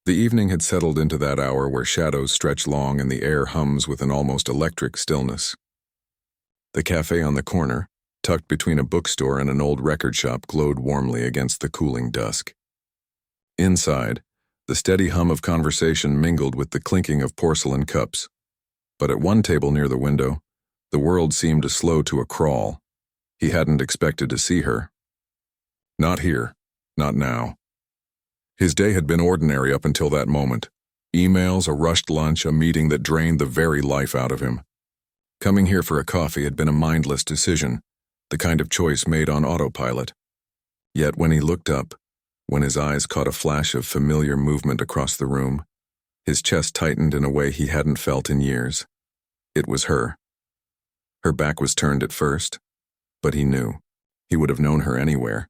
The evening had settled into that hour where shadows stretch long and the air hums with an almost electric stillness. The cafe on the corner, tucked between a bookstore and an old record shop, glowed warmly against the cooling dusk. Inside, the steady hum of conversation mingled with the clinking of porcelain cups. But at one table near the window, the world seemed to slow to a crawl. He hadn't expected to see her. Not here. Not now. His day had been ordinary up until that moment. Emails, a rushed lunch, a meeting that drained the very life out of him. Coming here for a coffee had been a mindless decision, the kind of choice made on autopilot. Yet when he looked up, when his eyes caught a flash of familiar movement across the room, his chest tightened in a way he hadn't felt in years. It was her. Her back was turned at first, but he knew. He would have known her anywhere.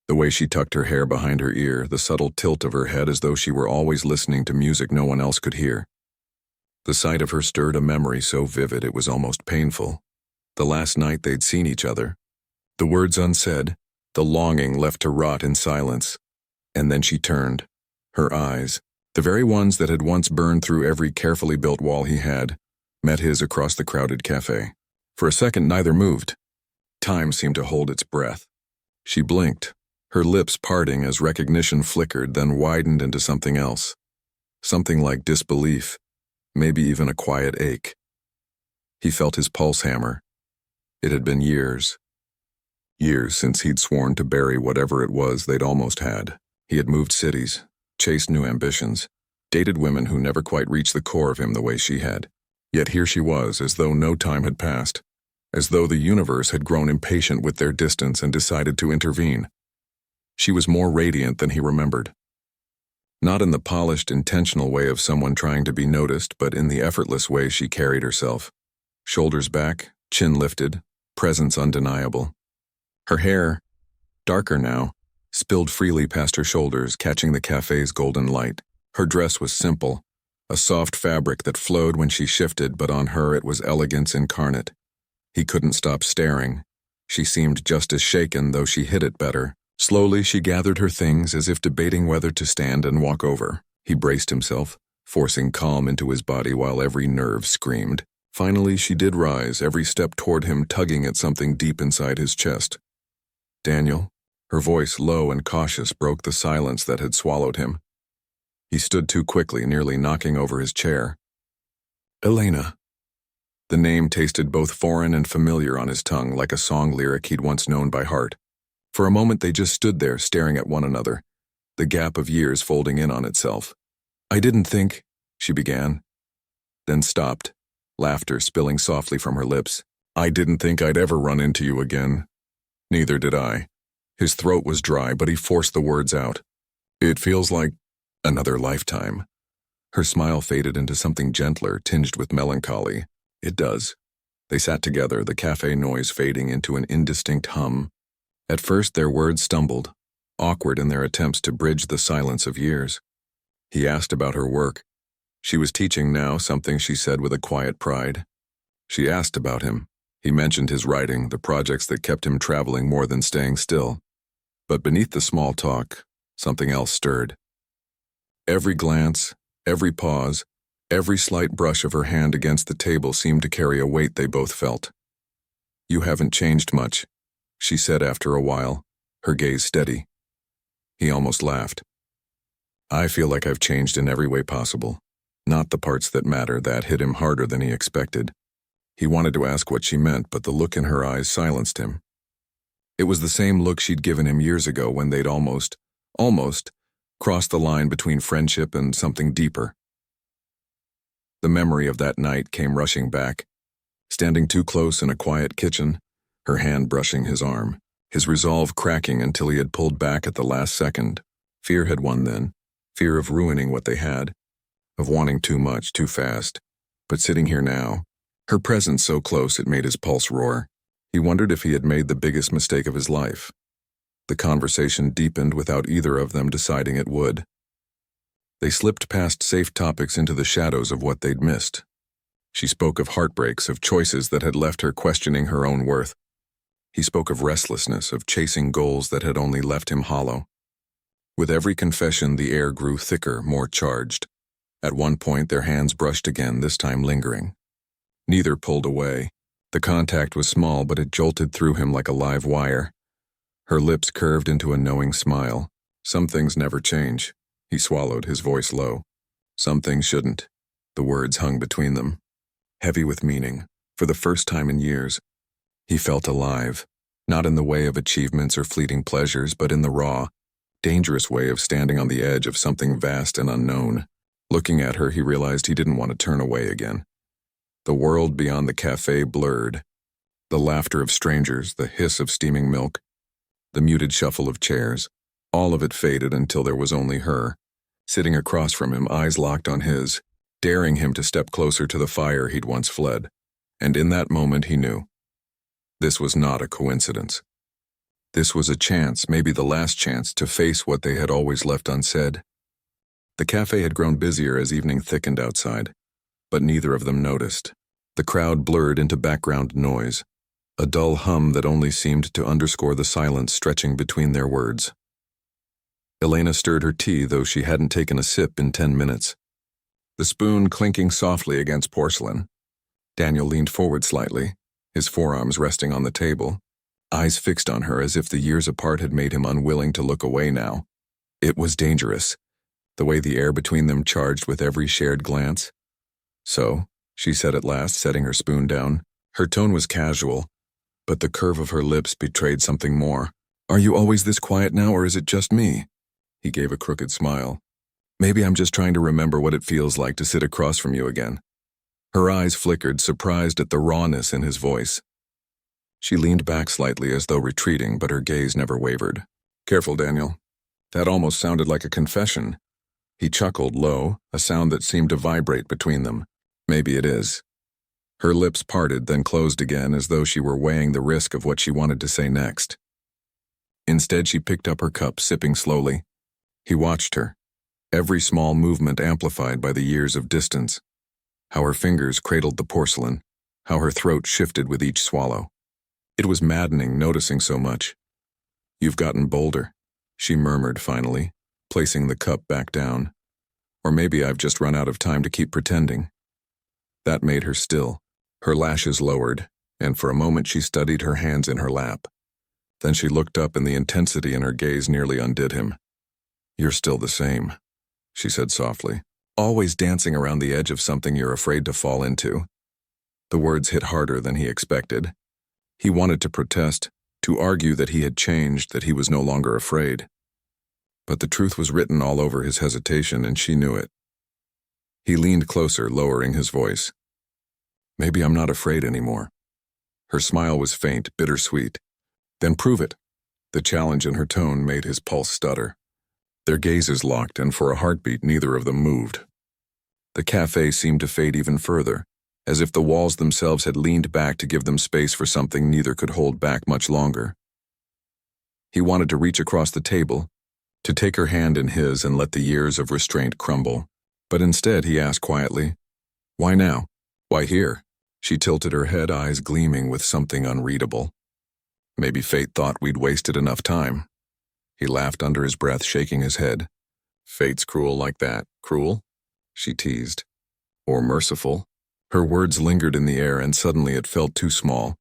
The way she tucked her hair behind her ear, the subtle tilt of her head as though she were always listening to music no one else could hear. The sight of her stirred a memory so vivid it was almost painful. The last night they'd seen each other. The words unsaid, the longing left to rot in silence. And then she turned. Her eyes, the very ones that had once burned through every carefully built wall he had, met his across the crowded cafe. For a second neither moved. Time seemed to hold its breath. She blinked, her lips parting as recognition flickered, then widened into something else. Something like disbelief, maybe even a quiet ache. He felt his pulse hammer. It had been years. Years since he'd sworn to bury whatever it was they'd almost had. He had moved cities, chased new ambitions, dated women who never quite reached the core of him the way she had. Yet here she was, as though no time had passed, as though the universe had grown impatient with their distance and decided to intervene. She was more radiant than he remembered. Not in the polished, intentional way of someone trying to be noticed, but in the effortless way she carried herself. Shoulders back, chin lifted, presence undeniable. Her hair, darker now, spilled freely past her shoulders, catching the cafe's golden light. Her dress was simple, a soft fabric that flowed when she shifted, but on her it was elegance incarnate. He couldn't stop staring. She seemed just as shaken, though she hid it better. Slowly she gathered her things as if debating whether to stand and walk over. He braced himself, forcing calm into his body while every nerve screamed. Finally she did rise, every step toward him tugging at something deep inside his chest. "Daniel?" Her voice, low and cautious, broke the silence that had swallowed him. He stood too quickly, nearly knocking over his chair. "Elena." The name tasted both foreign and familiar on his tongue, like a song lyric he'd once known by heart. For a moment they just stood there, staring at one another, the gap of years folding in on itself. "I didn't think," she began, then stopped, laughter spilling softly from her lips. "I didn't think I'd ever run into you again." "Neither did I." His throat was dry, but he forced the words out. "It feels like another lifetime." Her smile faded into something gentler, tinged with melancholy. "It does." They sat together, the cafe noise fading into an indistinct hum. At first their words stumbled, awkward in their attempts to bridge the silence of years. He asked about her work. She was teaching now, something she said with a quiet pride. She asked about him. He mentioned his writing, the projects that kept him traveling more than staying still. But beneath the small talk, something else stirred. Every glance, every pause, every slight brush of her hand against the table seemed to carry a weight they both felt. "You haven't changed much," she said after a while, her gaze steady. He almost laughed. "I feel like I've changed in every way possible. Not the parts that matter." That hit him harder than he expected. He wanted to ask what she meant, but the look in her eyes silenced him. It was the same look she'd given him years ago when they'd almost crossed the line between friendship and something deeper. The memory of that night came rushing back, standing too close in a quiet kitchen, her hand brushing his arm, his resolve cracking until he had pulled back at the last second. Fear had won then, fear of ruining what they had, of wanting too much, too fast. But sitting here now, her presence so close it made his pulse roar. He wondered if he had made the biggest mistake of his life. The conversation deepened without either of them deciding it would. They slipped past safe topics into the shadows of what they'd missed. She spoke of heartbreaks, of choices that had left her questioning her own worth. He spoke of restlessness, of chasing goals that had only left him hollow. With every confession, the air grew thicker, more charged. At one point, their hands brushed again, this time lingering. Neither pulled away. The contact was small, but it jolted through him like a live wire. Her lips curved into a knowing smile. Some things never change. He swallowed, his voice low. Some things shouldn't. The words hung between them, heavy with meaning. For the first time in years, he felt alive, not in the way of achievements or fleeting pleasures, but in the raw, dangerous way of standing on the edge of something vast and unknown. Looking at her, he realized he didn't want to turn away again. The world beyond the cafe blurred. The laughter of strangers, the hiss of steaming milk, the muted shuffle of chairs, all of it faded until there was only her, sitting across from him, eyes locked on his, daring him to step closer to the fire he'd once fled. And in that moment he knew. This was not a coincidence. This was a chance, maybe the last chance, to face what they had always left unsaid. The cafe had grown busier as evening thickened outside, but neither of them noticed. The crowd blurred into background noise, a dull hum that only seemed to underscore the silence stretching between their words. Elena stirred her tea, though she hadn't taken a sip in 10 minutes. The spoon clinking softly against porcelain. Daniel leaned forward slightly, his forearms resting on the table, eyes fixed on her as if the years apart had made him unwilling to look away now. It was dangerous, the way the air between them charged with every shared glance. "So," she said at last, setting her spoon down. Her tone was casual, but the curve of her lips betrayed something more. "Are you always this quiet now, or is it just me?" He gave a crooked smile. "Maybe I'm just trying to remember what it feels like to sit across from you again." Her eyes flickered, surprised at the rawness in his voice. She leaned back slightly as though retreating, but her gaze never wavered. "Careful, Daniel. That almost sounded like a confession." He chuckled low, a sound that seemed to vibrate between them. "Maybe it is." Her lips parted, then closed again, as though she were weighing the risk of what she wanted to say next. Instead, she picked up her cup, sipping slowly. He watched her, every small movement amplified by the years of distance. How her fingers cradled the porcelain, how her throat shifted with each swallow. It was maddening noticing so much. "You've gotten bolder," she murmured finally, placing the cup back down. "Or maybe I've just run out of time to keep pretending." That made her still. Her lashes lowered, and for a moment she studied her hands in her lap. Then she looked up, and the intensity in her gaze nearly undid him. "You're still the same," she said softly. "Always dancing around the edge of something you're afraid to fall into." The words hit harder than he expected. He wanted to protest, to argue that he had changed, that he was no longer afraid. But the truth was written all over his hesitation, and she knew it. He leaned closer, lowering his voice. "Maybe I'm not afraid anymore." Her smile was faint, bittersweet. "Then prove it." The challenge in her tone made his pulse stutter. Their gazes locked, and for a heartbeat neither of them moved. The cafe seemed to fade even further, as if the walls themselves had leaned back to give them space for something neither could hold back much longer. He wanted to reach across the table, to take her hand in his and let the years of restraint crumble. But instead he asked quietly, "Why now? Why here?" She tilted her head, eyes gleaming with something unreadable. "Maybe fate thought we'd wasted enough time." He laughed under his breath, shaking his head. "Fate's cruel like that. Cruel?" she teased. "Or merciful?" Her words lingered in the air, and suddenly it felt too small,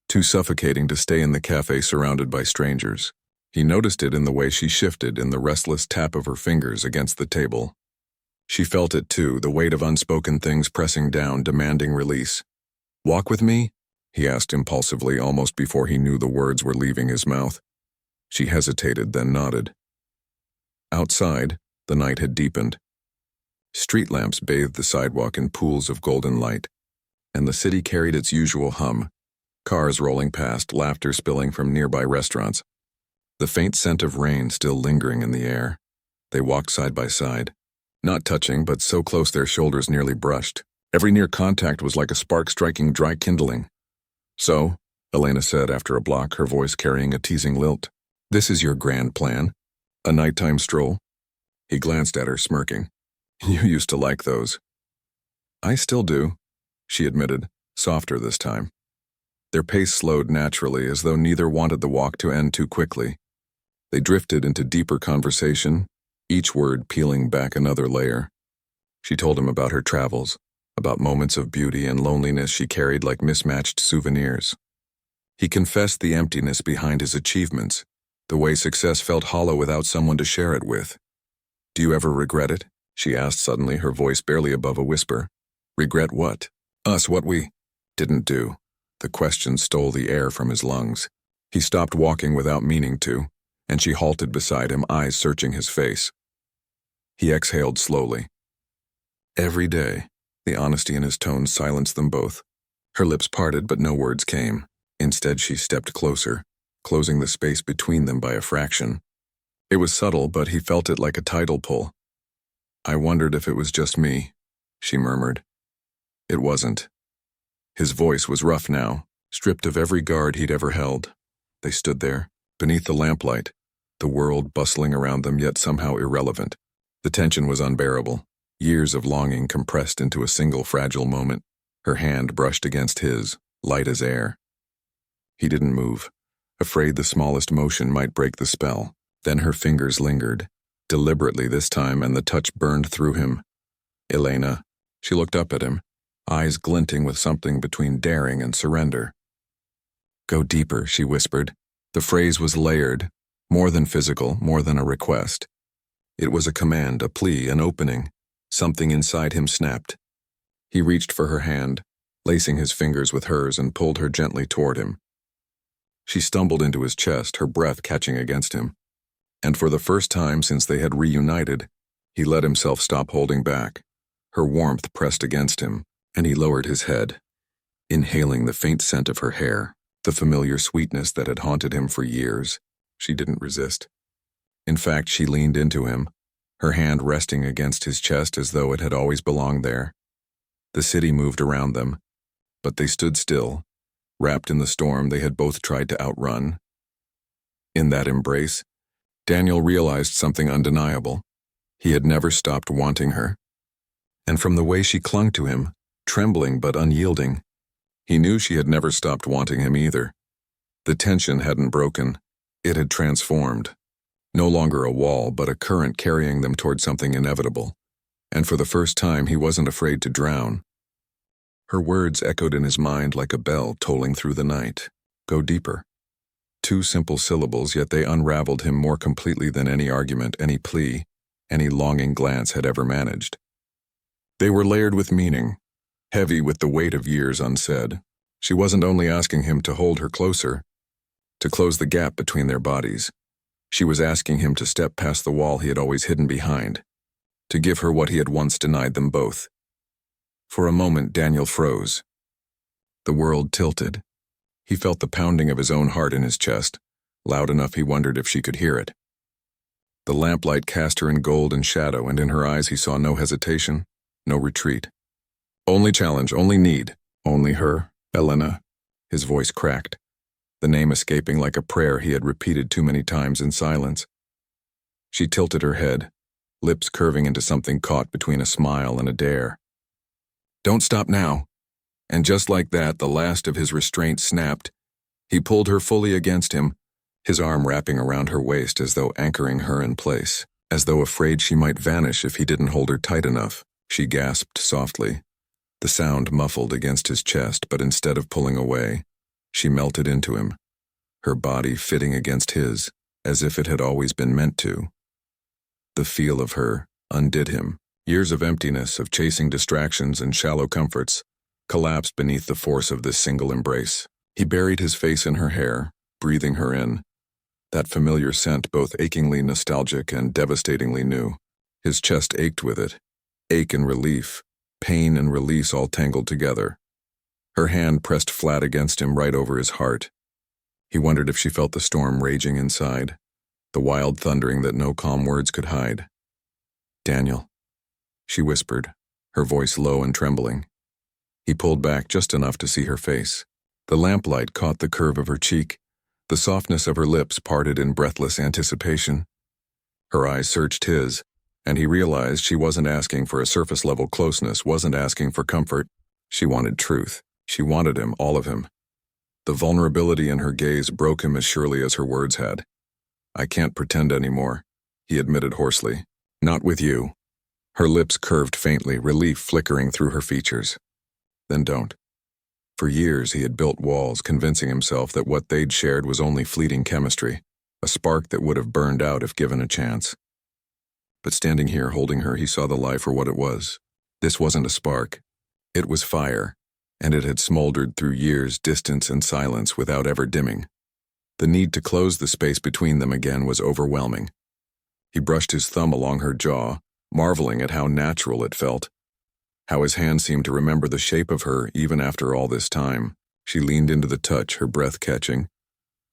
too suffocating to stay in the cafe surrounded by strangers. He noticed it in the way she shifted, in the restless tap of her fingers against the table. She felt it too, the weight of unspoken things pressing down, demanding release. "Walk with me?" he asked impulsively, almost before he knew the words were leaving his mouth. She hesitated, then nodded. Outside, the night had deepened. Street lamps bathed the sidewalk in pools of golden light, and the city carried its usual hum, cars rolling past, laughter spilling from nearby restaurants, the faint scent of rain still lingering in the air. They walked side by side, not touching, but so close their shoulders nearly brushed. Every near contact was like a spark striking dry kindling. "So," Elena said after a block, her voice carrying a teasing lilt, "this is your grand plan? A nighttime stroll?" He glanced at her, smirking. "You used to like those." "I still do," she admitted, softer this time. Their pace slowed naturally, as though neither wanted the walk to end too quickly. They drifted into deeper conversation, each word peeling back another layer. She told him about her travels, about moments of beauty and loneliness she carried like mismatched souvenirs. He confessed the emptiness behind his achievements, the way success felt hollow without someone to share it with. "Do you ever regret it?" she asked suddenly, her voice barely above a whisper. "Regret what?" "Us, what we didn't do." The question stole the air from his lungs. He stopped walking without meaning to, and she halted beside him, eyes searching his face. He exhaled slowly. "Every day." The honesty in his tone silenced them both. Her lips parted, but no words came. Instead, she stepped closer, closing the space between them by a fraction. It was subtle, but he felt it like a tidal pull. "I wondered if it was just me," she murmured. It wasn't. His voice was rough now, stripped of every guard he'd ever held. They stood there, beneath the lamplight, the world bustling around them yet somehow irrelevant. The tension was unbearable, years of longing compressed into a single fragile moment. Her hand brushed against his, light as air. He didn't move, afraid the smallest motion might break the spell. Then her fingers lingered, deliberately this time, and the touch burned through him. "Elena." She looked up at him, eyes glinting with something between daring and surrender. "Go deeper," she whispered. The phrase was layered, more than physical, more than a request. It was a command, a plea, an opening. Something inside him snapped. He reached for her hand, lacing his fingers with hers, and pulled her gently toward him. She stumbled into his chest, her breath catching against him. And for the first time since they had reunited, he let himself stop holding back. Her warmth pressed against him, and he lowered his head, inhaling the faint scent of her hair, the familiar sweetness that had haunted him for years. She didn't resist. In fact, she leaned into him, her hand resting against his chest as though it had always belonged there. The city moved around them, but they stood still, wrapped in the storm they had both tried to outrun. In that embrace, Daniel realized something undeniable. He had never stopped wanting her. And from the way she clung to him, trembling but unyielding, he knew she had never stopped wanting him either. The tension hadn't broken. It had transformed. No longer a wall, but a current carrying them toward something inevitable. And for the first time, he wasn't afraid to drown. Her words echoed in his mind like a bell tolling through the night. "Go deeper." 2 simple syllables, yet they unraveled him more completely than any argument, any plea, any longing glance had ever managed. They were layered with meaning, heavy with the weight of years unsaid. She wasn't only asking him to hold her closer, to close the gap between their bodies. She was asking him to step past the wall he had always hidden behind, to give her what he had once denied them both. For a moment, Daniel froze. The world tilted. He felt the pounding of his own heart in his chest, loud enough he wondered if she could hear it. The lamplight cast her in gold and shadow, and in her eyes he saw no hesitation, no retreat. Only challenge, only need, only her, Elena. His voice cracked, the name escaping like a prayer he had repeated too many times in silence. She tilted her head, lips curving into something caught between a smile and a dare. "Don't stop now." And just like that, the last of his restraint snapped. He pulled her fully against him, his arm wrapping around her waist as though anchoring her in place, as though afraid she might vanish if he didn't hold her tight enough. She gasped softly, the sound muffled against his chest, but instead of pulling away, she melted into him, her body fitting against his, as if it had always been meant to. The feel of her undid him. Years of emptiness, of chasing distractions and shallow comforts, collapsed beneath the force of this single embrace. He buried his face in her hair, breathing her in, that familiar scent both achingly nostalgic and devastatingly new. His chest ached with it, ache and relief, pain and release all tangled together. Her hand pressed flat against him right over his heart. He wondered if she felt the storm raging inside, the wild thundering that no calm words could hide. "Daniel," she whispered, her voice low and trembling. He pulled back just enough to see her face. The lamplight caught the curve of her cheek, the softness of her lips parted in breathless anticipation. Her eyes searched his, and he realized she wasn't asking for a surface-level closeness, wasn't asking for comfort. She wanted truth. She wanted him, all of him. The vulnerability in her gaze broke him as surely as her words had. I can't pretend anymore, he admitted hoarsely. Not with you. Her lips curved faintly, relief flickering through her features. Then don't. For years he had built walls, convincing himself that what they'd shared was only fleeting chemistry, a spark that would have burned out if given a chance. But standing here holding her, he saw the lie for what it was. This wasn't a spark. It was fire, and it had smoldered through years, distance, and silence without ever dimming. The need to close the space between them again was overwhelming. He brushed his thumb along her jaw, marveling at how natural it felt. How his hand seemed to remember the shape of her even after all this time. She leaned into the touch, her breath catching.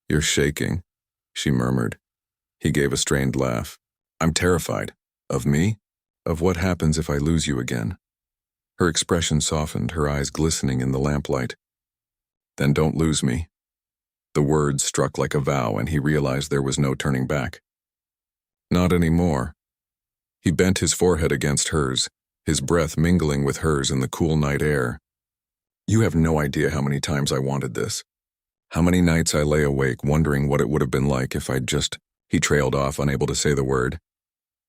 "You're shaking," she murmured. He gave a strained laugh. "I'm terrified. Of me? Of what happens if I lose you again?" Her expression softened, her eyes glistening in the lamplight. "Then don't lose me." The words struck like a vow, and he realized there was no turning back. Not anymore. He bent his forehead against hers, his breath mingling with hers in the cool night air. "You have no idea how many times I wanted this. How many nights I lay awake wondering what it would have been like if I'd just—" He trailed off, unable to say the word.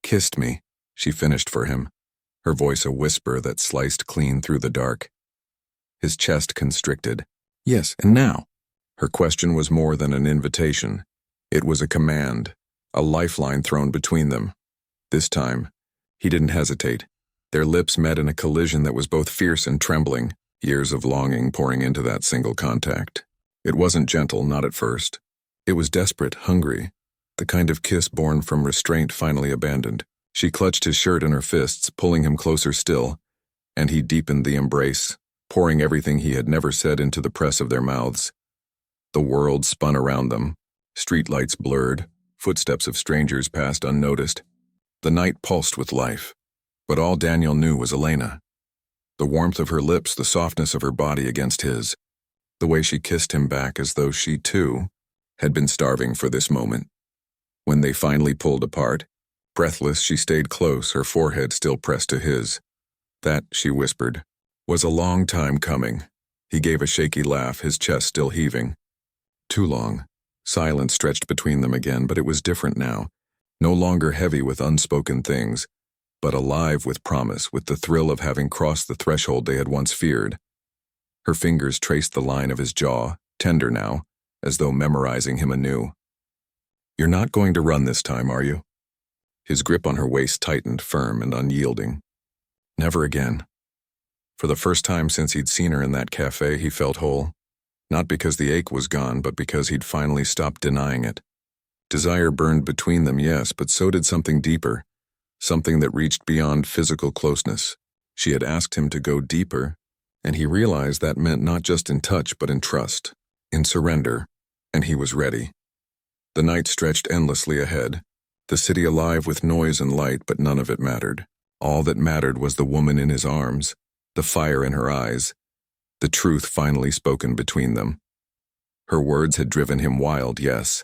"Kissed me," she finished for him, her voice a whisper that sliced clean through the dark. His chest constricted. "Yes, and now?" Her question was more than an invitation. It was a command, a lifeline thrown between them. This time, he didn't hesitate. Their lips met in a collision that was both fierce and trembling, years of longing pouring into that single contact. It wasn't gentle, not at first. It was desperate, hungry, the kind of kiss born from restraint finally abandoned. She clutched his shirt in her fists, pulling him closer still, and he deepened the embrace, pouring everything he had never said into the press of their mouths. The world spun around them. Streetlights blurred, footsteps of strangers passed unnoticed. The night pulsed with life, but all Daniel knew was Elena. The warmth of her lips, the softness of her body against his, the way she kissed him back as though she, too, had been starving for this moment. When they finally pulled apart, breathless, she stayed close, her forehead still pressed to his. That, she whispered, was a long time coming. He gave a shaky laugh, his chest still heaving. Too long. Silence stretched between them again, but it was different now. No longer heavy with unspoken things, but alive with promise, with the thrill of having crossed the threshold they had once feared. Her fingers traced the line of his jaw, tender now, as though memorizing him anew. "You're not going to run this time, are you?" His grip on her waist tightened, firm and unyielding. Never again. For the first time since he'd seen her in that cafe, he felt whole. Not because the ache was gone, but because he'd finally stopped denying it. Desire burned between them, yes, but so did something deeper, something that reached beyond physical closeness. She had asked him to go deeper, and he realized that meant not just in touch, but in trust, in surrender, and he was ready. The night stretched endlessly ahead, the city alive with noise and light, but none of it mattered. All that mattered was the woman in his arms, the fire in her eyes, the truth finally spoken between them. Her words had driven him wild, yes.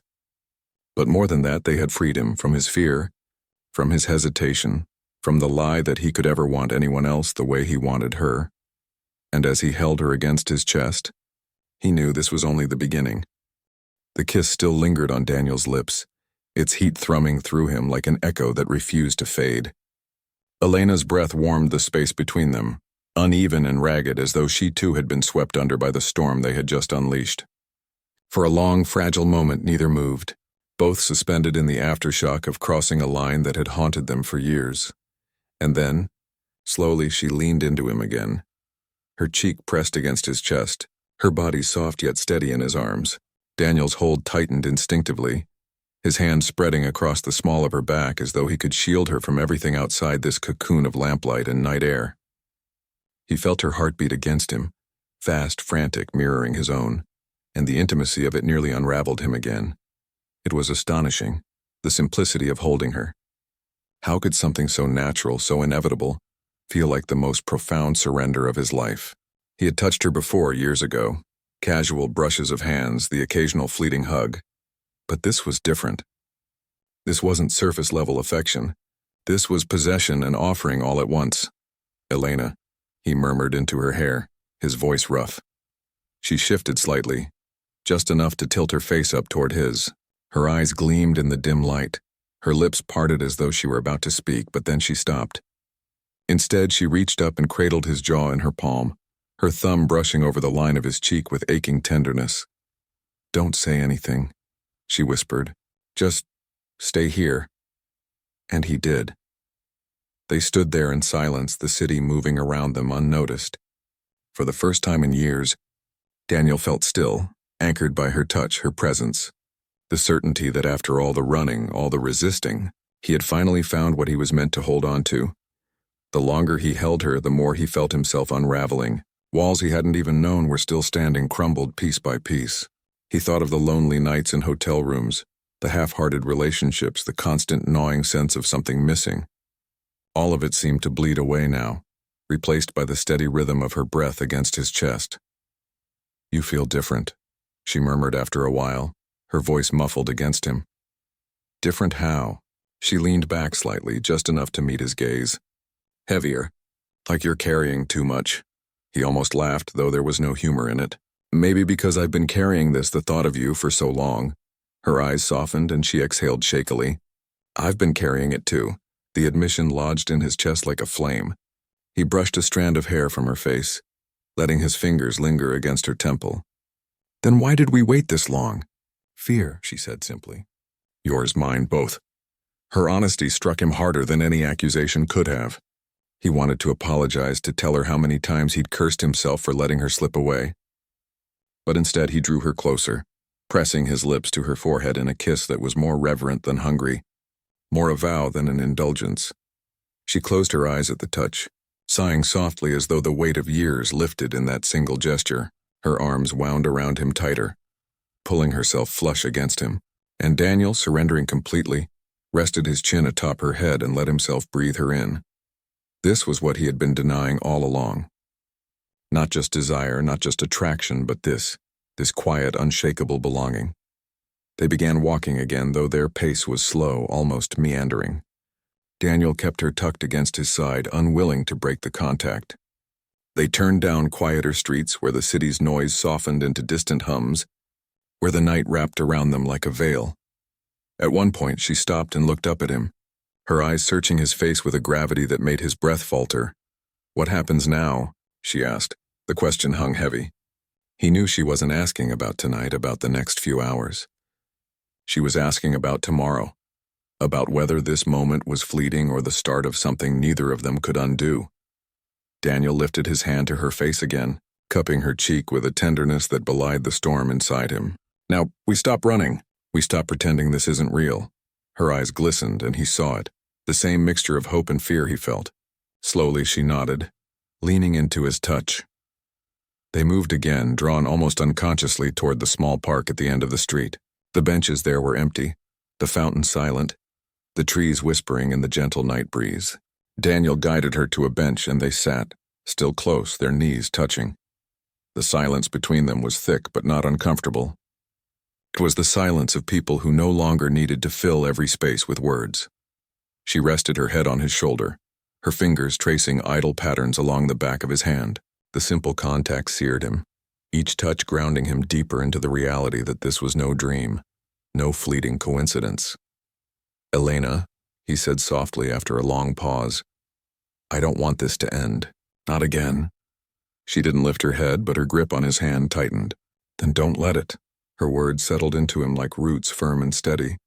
But more than that, they had freed him from his fear, from his hesitation, from the lie that he could ever want anyone else the way he wanted her. And as he held her against his chest, he knew this was only the beginning. The kiss still lingered on Daniel's lips, its heat thrumming through him like an echo that refused to fade. Elena's breath warmed the space between them, uneven and ragged as though she too had been swept under by the storm they had just unleashed. For a long, fragile moment neither moved, both suspended in the aftershock of crossing a line that had haunted them for years. And then, slowly she leaned into him again, her cheek pressed against his chest, her body soft yet steady in his arms. Daniel's hold tightened instinctively, his hand spreading across the small of her back as though he could shield her from everything outside this cocoon of lamplight and night air. He felt her heartbeat against him, fast, frantic, mirroring his own, and the intimacy of it nearly unraveled him again. It was astonishing, the simplicity of holding her. How could something so natural, so inevitable, feel like the most profound surrender of his life? He had touched her before years ago, casual brushes of hands, the occasional fleeting hug. But this was different. This wasn't surface-level affection. This was possession and offering all at once. "Elena," he murmured into her hair, his voice rough. She shifted slightly, just enough to tilt her face up toward his. Her eyes gleamed in the dim light. Her lips parted as though she were about to speak, but then she stopped. Instead, she reached up and cradled his jaw in her palm, her thumb brushing over the line of his cheek with aching tenderness. "Don't say anything," she whispered. "Just stay here." And he did. They stood there in silence, the city moving around them unnoticed. For the first time in years, Daniel felt still, anchored by her touch, her presence. The certainty that after all the running, all the resisting, he had finally found what he was meant to hold on to. The longer he held her, the more he felt himself unraveling. Walls he hadn't even known were still standing, crumbled piece by piece. He thought of the lonely nights in hotel rooms, the half-hearted relationships, the constant gnawing sense of something missing. All of it seemed to bleed away now, replaced by the steady rhythm of her breath against his chest. "You feel different," she murmured after a while, her voice muffled against him. "Different how?" She leaned back slightly, just enough to meet his gaze. "Heavier. Like you're carrying too much." He almost laughed, though there was no humor in it. "Maybe because I've been carrying the thought of you, for so long." Her eyes softened and she exhaled shakily. "I've been carrying it too." The admission lodged in his chest like a flame. He brushed a strand of hair from her face, letting his fingers linger against her temple. "Then why did we wait this long?" "Fear," she said simply. "Yours, mine, both." Her honesty struck him harder than any accusation could have. He wanted to apologize, to tell her how many times he'd cursed himself for letting her slip away. But instead he drew her closer, pressing his lips to her forehead in a kiss that was more reverent than hungry, more a vow than an indulgence. She closed her eyes at the touch, sighing softly as though the weight of years lifted in that single gesture. Her arms wound around him tighter, pulling herself flush against him, and Daniel, surrendering completely, rested his chin atop her head and let himself breathe her in. This was what he had been denying all along. Not just desire, not just attraction, but this quiet, unshakable belonging. They began walking again, though their pace was slow, almost meandering. Daniel kept her tucked against his side, unwilling to break the contact. They turned down quieter streets where the city's noise softened into distant hums, where the night wrapped around them like a veil. At one point, she stopped and looked up at him, her eyes searching his face with a gravity that made his breath falter. "What happens now?" she asked. The question hung heavy. He knew she wasn't asking about tonight, about the next few hours. She was asking about tomorrow, about whether this moment was fleeting or the start of something neither of them could undo. Daniel lifted his hand to her face again, cupping her cheek with a tenderness that belied the storm inside him. "Now, we stop running. We stop pretending this isn't real." Her eyes glistened, and he saw it, the same mixture of hope and fear he felt. Slowly she nodded, leaning into his touch. They moved again, drawn almost unconsciously toward the small park at the end of the street. The benches there were empty, the fountain silent, the trees whispering in the gentle night breeze. Daniel guided her to a bench and they sat, still close, their knees touching. The silence between them was thick but not uncomfortable. It was the silence of people who no longer needed to fill every space with words. She rested her head on his shoulder, her fingers tracing idle patterns along the back of his hand. The simple contact seared him, each touch grounding him deeper into the reality that this was no dream, no fleeting coincidence. "Elena," he said softly after a long pause, "I don't want this to end. Not again." She didn't lift her head, but her grip on his hand tightened. "Then don't let it." Her words settled into him like roots, firm and steady.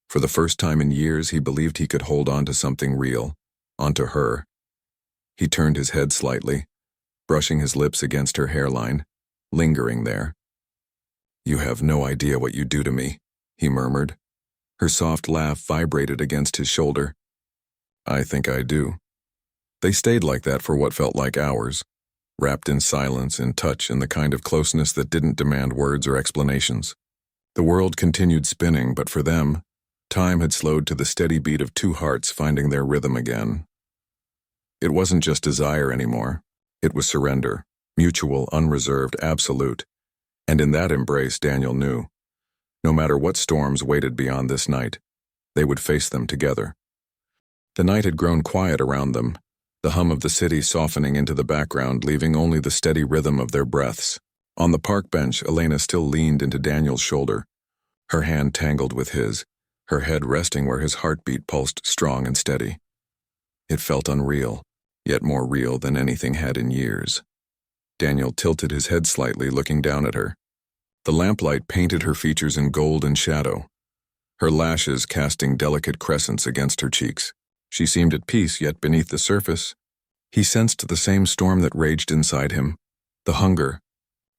For the first time in years, he believed he could hold on to something real, onto her. He turned his head slightly, brushing his lips against her hairline, lingering there. "You have no idea what you do to me," he murmured. Her soft laugh vibrated against his shoulder. "I think I do." They stayed like that for what felt like hours, wrapped in silence, in touch, in the kind of closeness that didn't demand words or explanations. The world continued spinning, but for them, time had slowed to the steady beat of two hearts finding their rhythm again. It wasn't just desire anymore. It was surrender, mutual, unreserved, absolute. And in that embrace, Daniel knew, no matter what storms waited beyond this night, they would face them together. The night had grown quiet around them, the hum of the city softening into the background, leaving only the steady rhythm of their breaths. On the park bench, Elena still leaned into Daniel's shoulder, Her hand tangled with his, her head resting where his heartbeat pulsed strong and steady. It felt unreal, yet more real than anything had in years. Daniel tilted his head slightly, looking down at her. The lamplight painted her features in gold and shadow, her lashes casting delicate crescents against her cheeks. She seemed at peace, yet beneath the surface, he sensed the same storm that raged inside him, the hunger,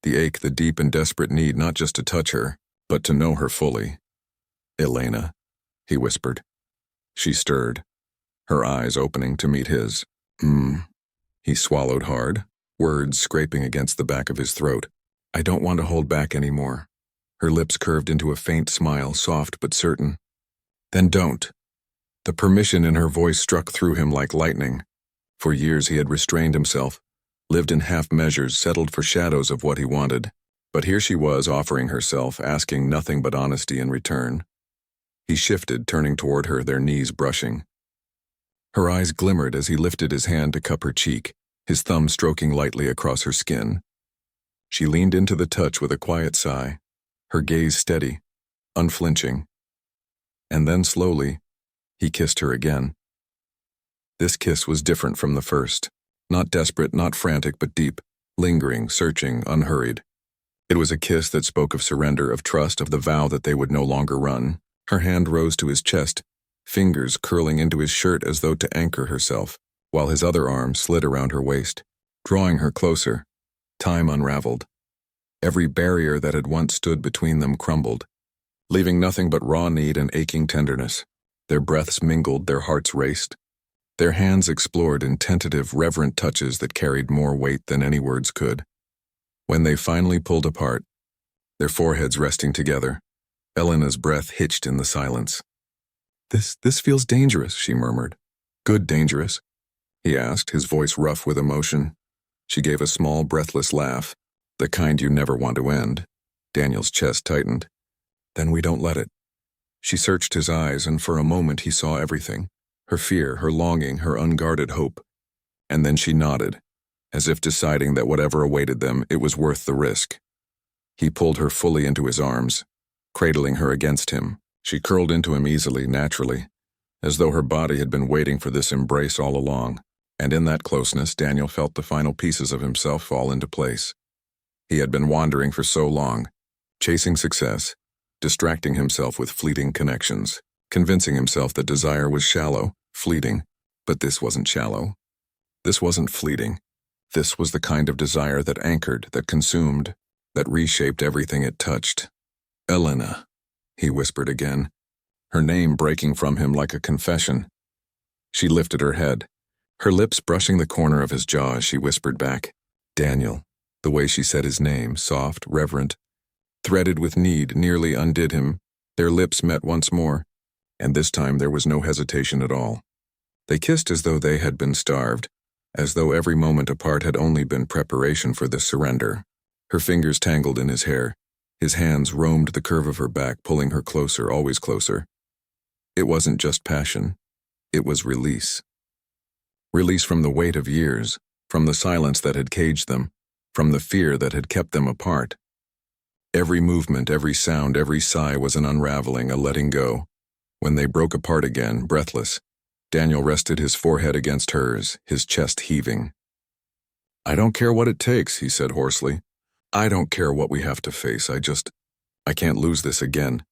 the ache, the deep and desperate need not just to touch her, but to know her fully. "Elena," he whispered. She stirred, her eyes opening to meet his. He swallowed hard, words scraping against the back of his throat. "I don't want to hold back anymore." Her lips curved into a faint smile, soft but certain. "Then don't." The permission in her voice struck through him like lightning. For years he had restrained himself, lived in half measures, settled for shadows of what he wanted. But here she was offering herself, asking nothing but honesty in return. He shifted, turning toward her, their knees brushing. Her eyes glimmered as he lifted his hand to cup her cheek, his thumb stroking lightly across her skin. She leaned into the touch with a quiet sigh, her gaze steady, unflinching. And then slowly, he kissed her again. This kiss was different from the first. Not desperate, not frantic, but deep, lingering, searching, unhurried. It was a kiss that spoke of surrender, of trust, of the vow that they would no longer run. Her hand rose to his chest, fingers curling into his shirt as though to anchor herself, while his other arm slid around her waist, drawing her closer. Time unraveled. Every barrier that had once stood between them crumbled, leaving nothing but raw need and aching tenderness. Their breaths mingled, their hearts raced. Their hands explored in tentative, reverent touches that carried more weight than any words could. When they finally pulled apart, their foreheads resting together, Elena's breath hitched in the silence. This feels dangerous," she murmured. "Good dangerous?" he asked, his voice rough with emotion. She gave a small, breathless laugh, the kind you never want to end. Daniel's chest tightened. "Then we don't let it." She searched his eyes, and for a moment he saw everything, her fear, her longing, her unguarded hope. And then she nodded, as if deciding that whatever awaited them, it was worth the risk. He pulled her fully into his arms, cradling her against him. She curled into him easily, naturally, as though her body had been waiting for this embrace all along. And in that closeness, Daniel felt the final pieces of himself fall into place. He had been wandering for so long, chasing success, distracting himself with fleeting connections, convincing himself that desire was shallow, fleeting. But this wasn't shallow. This wasn't fleeting. This was the kind of desire that anchored, that consumed, that reshaped everything it touched. "Elena," he whispered again, her name breaking from him like a confession. She lifted her head, her lips brushing the corner of his jaw as she whispered back, "Daniel." The way she said his name, soft, reverent, threaded with need, nearly undid him. Their lips met once more, and this time there was no hesitation at all. They kissed as though they had been starved, as though every moment apart had only been preparation for this surrender. Her fingers tangled in his hair. His hands roamed the curve of her back, pulling her closer, always closer. It wasn't just passion. It was release. Release from the weight of years, from the silence that had caged them, from the fear that had kept them apart. Every movement, every sound, every sigh was an unraveling, a letting go. When they broke apart again, breathless, Daniel rested his forehead against hers, his chest heaving. "I don't care what it takes," he said hoarsely. "I don't care what we have to face. I can't lose this again."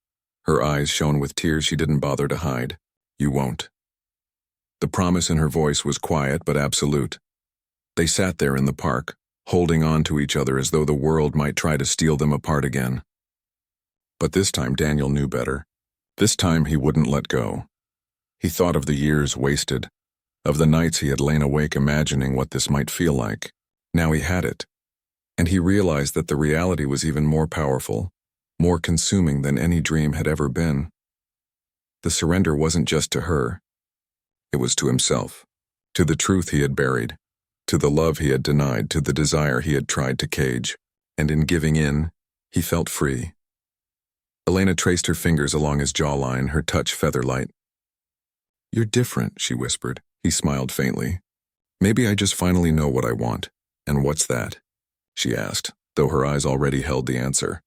Her eyes shone with tears she didn't bother to hide. "You won't." The promise in her voice was quiet but absolute. They sat there in the park, holding on to each other as though the world might try to steal them apart again. But this time Daniel knew better. This time he wouldn't let go. He thought of the years wasted, of the nights he had lain awake imagining what this might feel like. Now he had it. And he realized that the reality was even more powerful, more consuming than any dream had ever been. The surrender wasn't just to her. It was to himself, to the truth he had buried, to the love he had denied, to the desire he had tried to cage. And in giving in, he felt free. Elena traced her fingers along his jawline, her touch feather-light. "You're different," she whispered. He smiled faintly. "Maybe I just finally know what I want." "And what's that?" she asked, though her eyes already held the answer.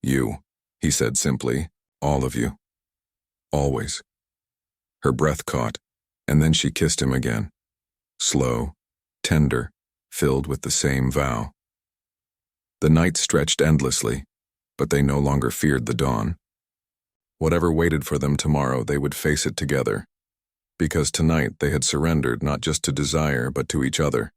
"You," he said simply, All of you. Always. Her breath caught, and then she kissed him again. Slow, tender, filled with the same vow. The night stretched endlessly, but they no longer feared the dawn. Whatever waited for them tomorrow, they would face it together. Because tonight they had surrendered not just to desire, but to each other.